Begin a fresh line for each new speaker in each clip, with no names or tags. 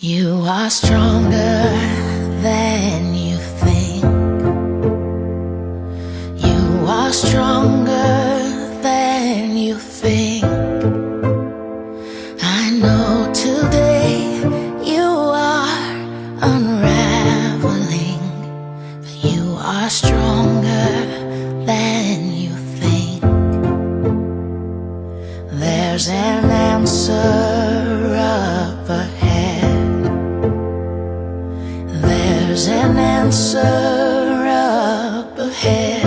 You are stronger than you think. You are stronger than you think. I know today you are unraveling, but you are stronger than you think. There's an answer up ahead. There's an answer up ahead.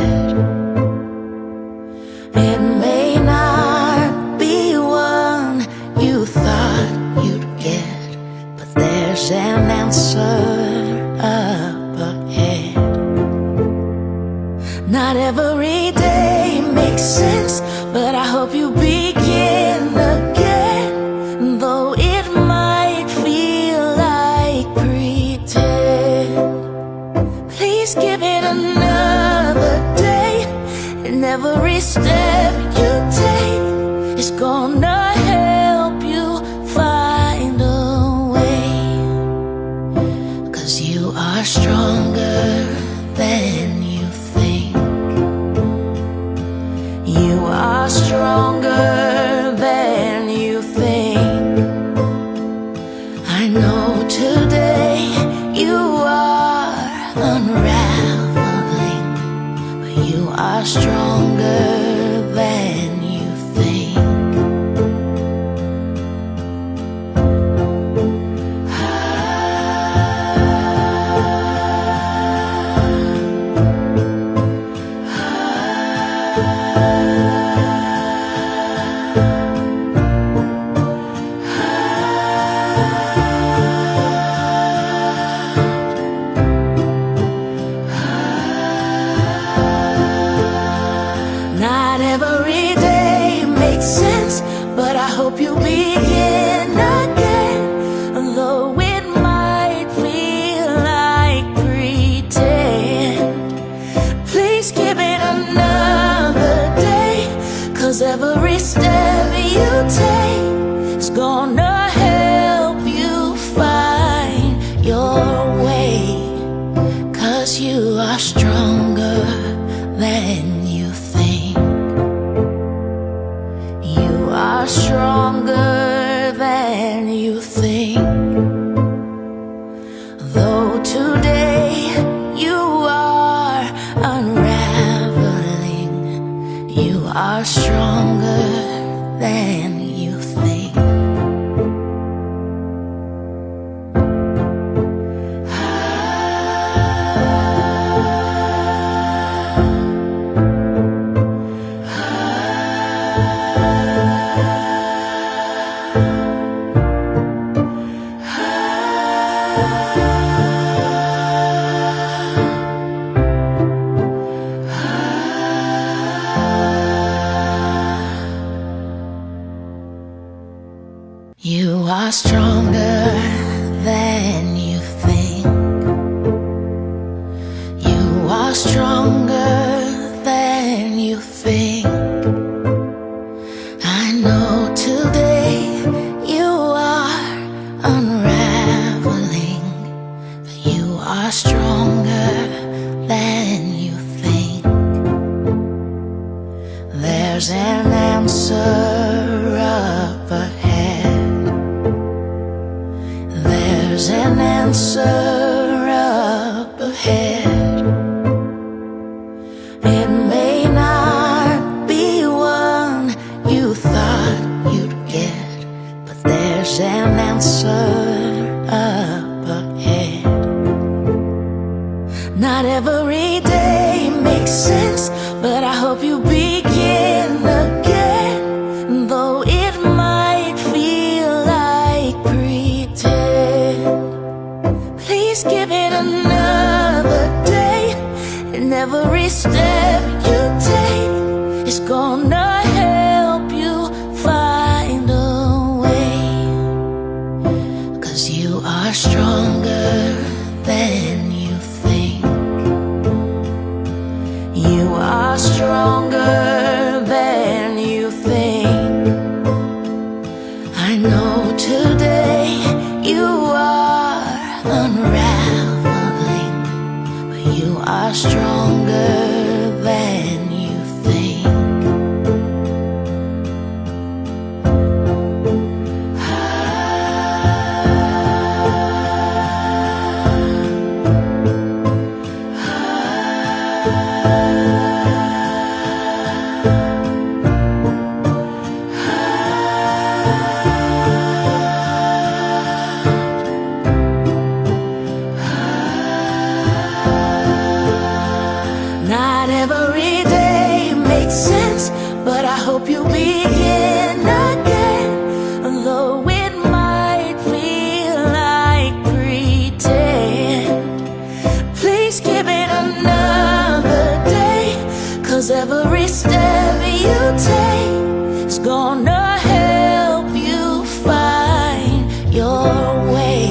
It may not be one you thought you'd get, but there's an answer up ahead. Not every day makes sense, but I hope you begin again, though it might feel like pretend. Please give it another day, and every step you take is gonna help you find a way. 'Cause you are stronger than you think. You are stronger than you think. I know today you are unraveling, but you are stronger than you think. Not every day makes sense, but I hope you begin again, though it might feel like pretend. Please give it another day, 'cause every step you take is gonna help you find your way. 'Cause you are stronger than you think. You are stronger than you think. Though today you are unraveling, you are stronger than you think. You are stronger than you think. You are stronger than you think. I know today you are unraveling, but you are stronger than you think. There's an answer up ahead. There's an answer up ahead. It may not be one you thought you'd get, but there's an answer up ahead. Not every day makes sense, but I hope you begin again, though it might feel like pretend. Please give it another day, and every step you take is gonna help you find a way. 'Cause you are stronger than you think. You are stronger than you think. I know today you are unraveling, but you are stronger than you think. Not every day makes sense, but I hope you begin again. Though it might feel like pretend, please give it another day, 'cause every step you take is gonna help you find your way.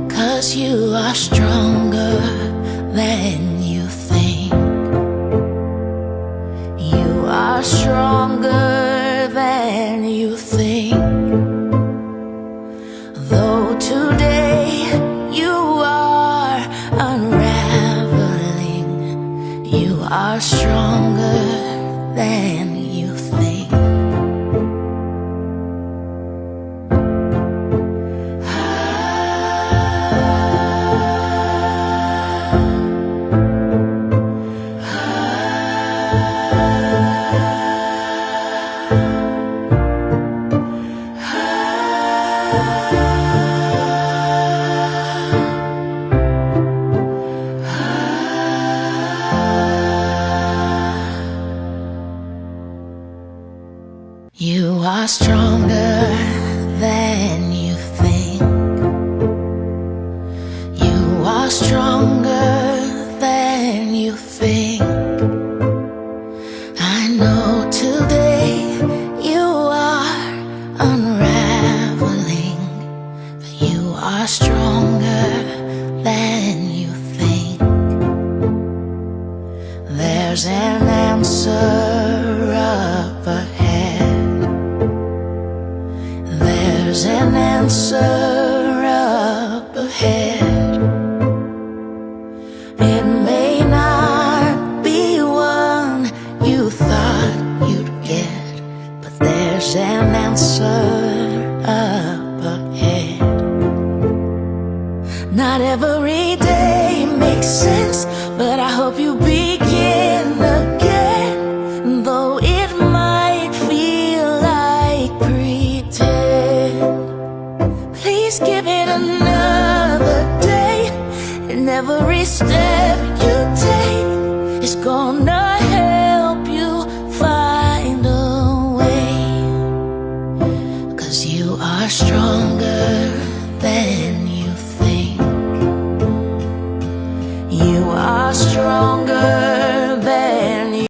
'Cause you are stronger than you think. You are stronger than you think. Though today you are unraveling, you are stronger than you think. You are stronger than you think. You are stronger than you think. I know today you are unraveling, but you are stronger than you think. There's an answer up ahead. There's an answer up ahead. It may not be one you thought you'd get, but there's an answer up ahead. Not every day makes sense, but I hope you begin again. Though it might feel like pretend, please give it another day. And every step you take is gonna help you find a way. 'Cause you are stronger